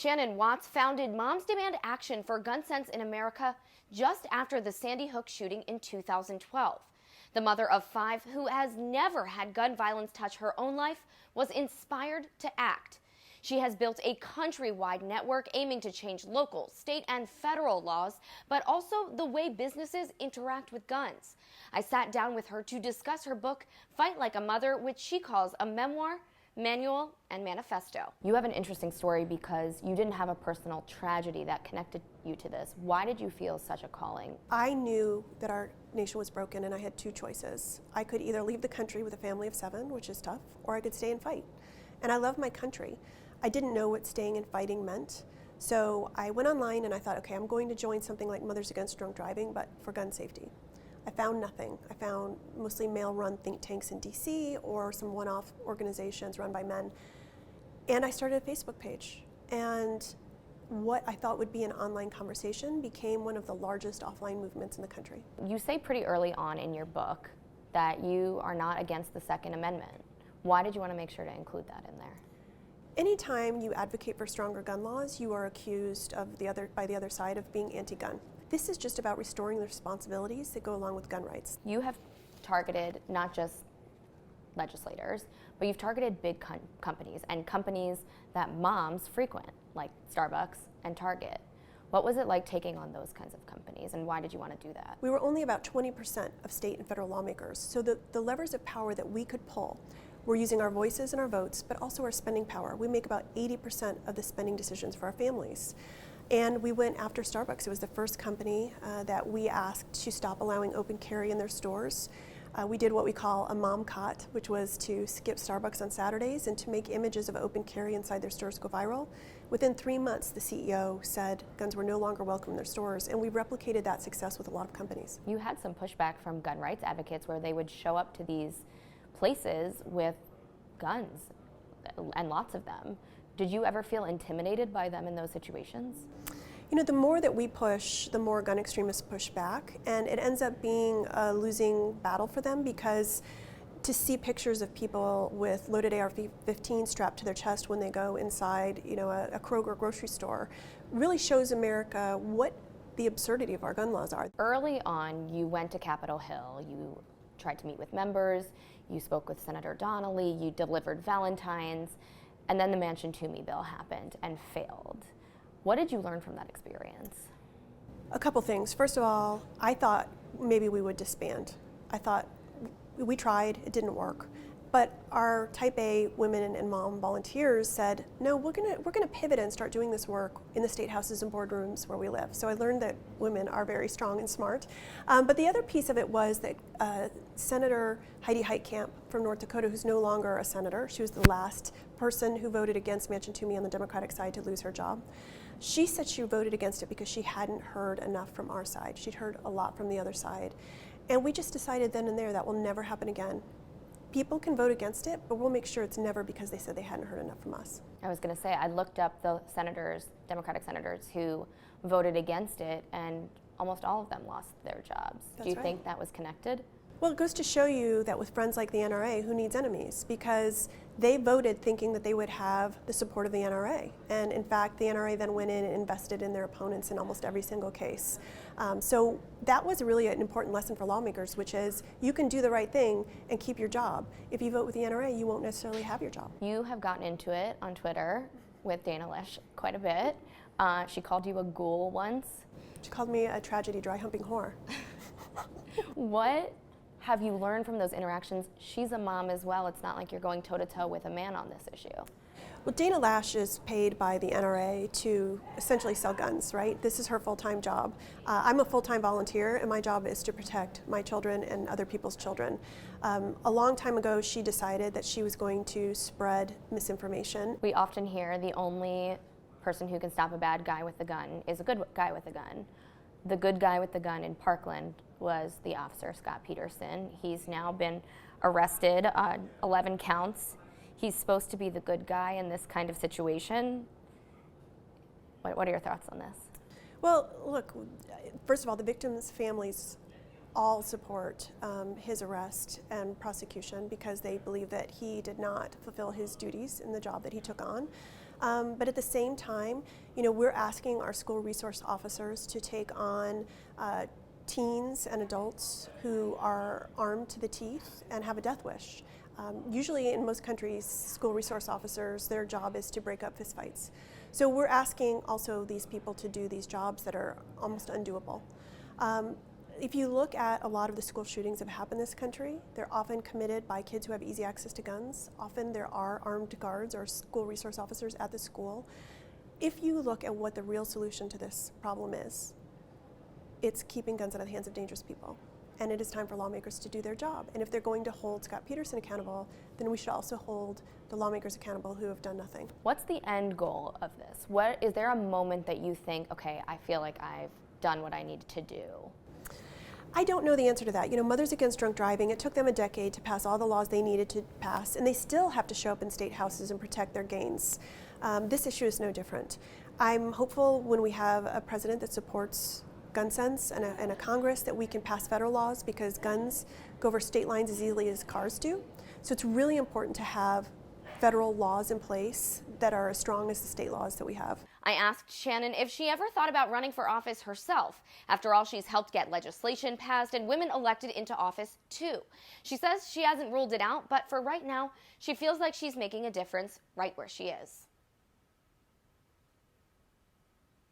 Shannon Watts founded Moms Demand Action for Gun Sense in America just after the Sandy Hook shooting in 2012. The mother of 5 who has never had gun violence touch her own life was inspired to act. She has built a countrywide network aiming to change local, state, and federal laws, but also the way businesses interact with guns. I sat down with her to discuss her book, Fight Like a Mother, which she calls a memoir, manual, and manifesto. You have an interesting story because you didn't have a personal tragedy that connected you to this. Why did you feel such a calling? I knew that our nation was broken and I had 2 choices. I could either leave the country with a family of 7, which is tough, or I could stay and fight. And I love my country. I didn't know what staying and fighting meant. So I went online and I thought, okay, I'm going to join something like Mothers Against Drunk Driving, but for gun safety. I found nothing. I found mostly male-run think tanks in DC or some one-off organizations run by men. And I started a Facebook page. And what I thought would be an online conversation became one of the largest offline movements in the country. You say pretty early on in your book that you are not against the Second Amendment. Why did you want to make sure to include that in there? Anytime you advocate for stronger gun laws, you are accused by the other side of being anti-gun. This is just about restoring the responsibilities that go along with gun rights. You have targeted not just legislators, but you've targeted big companies and companies that moms frequent, like Starbucks and Target. What was it like taking on those kinds of companies, and why did you want to do that? We were only about 20% of state and federal lawmakers, so the levers of power that we could pull were using our voices and our votes, but also our spending power. We make about 80% of the spending decisions for our families. And we went after Starbucks. It was the first company that we asked to stop allowing open carry in their stores. We did what we call a mom cot, which was to skip Starbucks on Saturdays and to make images of open carry inside their stores go viral. Within 3 months, the CEO said guns were no longer welcome in their stores, and we replicated that success with a lot of companies. You had some pushback from gun rights advocates where they would show up to these places with guns, and lots of them. Did you ever feel intimidated by them in those situations? You know, the more that we push, the more gun extremists push back, and it ends up being a losing battle for them, because to see pictures of people with loaded AR-15 strapped to their chest when they go inside, you know, a Kroger grocery store really shows America what the absurdity of our gun laws are. Early on, you went to Capitol Hill, you tried to meet with members, you spoke with Senator Donnelly, you delivered Valentines, and then the Manchin Toomey bill happened and failed. What did you learn from that experience? A couple things. First of all, I thought maybe we would disband. I thought we tried, it didn't work. But our Type A women and mom volunteers said, no, we're gonna pivot and start doing this work in the state houses and boardrooms where we live. So I learned that women are very strong and smart. But the other piece of it was that Senator Heidi Heitkamp from North Dakota, who's no longer a senator, she was the last person who voted against Manchin Toomey on the Democratic side to lose her job. She said she voted against it because she hadn't heard enough from our side. She'd heard a lot from the other side. And we just decided then and there that will never happen again. People can vote against it, but we'll make sure it's never because they said they hadn't heard enough from us. I was going to say, I looked up the senators, Democratic senators, who voted against it, and almost all of them lost their jobs. That's Do you right. think that was connected? Well, it goes to show you that with friends like the NRA, who needs enemies? Because they voted thinking that they would have the support of the NRA. And in fact, the NRA then went in and invested in their opponents in almost every single case. So that was really an important lesson for lawmakers, which is you can do the right thing and keep your job. If you vote with the NRA, you won't necessarily have your job. You have gotten into it on Twitter with Dana Loesch quite a bit. She called you a ghoul once. She called me a tragedy dry humping whore. What have you learned from those interactions? She's a mom as well. It's not like you're going toe-to-toe with a man on this issue. Well, Dana Loesch is paid by the NRA to essentially sell guns, right? This is her full-time job. I'm a full-time volunteer, and my job is to protect my children and other people's children. A long time ago, she decided that she was going to spread misinformation. We often hear the only person who can stop a bad guy with a gun is a good guy with a gun. The good guy with the gun in Parkland was the officer, Scott Peterson. He's now been arrested on 11 counts. He's supposed to be the good guy in this kind of situation. What are your thoughts on this? Well, look, first of all, the victims' families all support his arrest and prosecution because they believe that he did not fulfill his duties in the job that he took on. But at the same time, we're asking our school resource officers to take on teens and adults who are armed to the teeth and have a death wish. Usually in most countries, school resource officers, their job is to break up fistfights. So we're asking also these people to do these jobs that are almost undoable. If you look at a lot of the school shootings that have happened in this country, they're often committed by kids who have easy access to guns. Often there are armed guards or school resource officers at the school. If you look at what the real solution to this problem is, it's keeping guns out of the hands of dangerous people. And it is time for lawmakers to do their job. And if they're going to hold Scott Peterson accountable, then we should also hold the lawmakers accountable who have done nothing. What's the end goal of this? Is there a moment that you think, okay, I feel like I've done what I needed to do? I don't know the answer to that. Mothers Against Drunk Driving, it took them a decade to pass all the laws they needed to pass, and they still have to show up in state houses and protect their gains. This issue is no different. I'm hopeful when we have a president that supports gun sense and a Congress that we can pass federal laws, because guns go over state lines as easily as cars do. So it's really important to have federal laws in place that are as strong as the state laws that we have. I asked Shannon if she ever thought about running for office herself. After all, she's helped get legislation passed and women elected into office too. She says she hasn't ruled it out, but for right now, she feels like she's making a difference right where she is.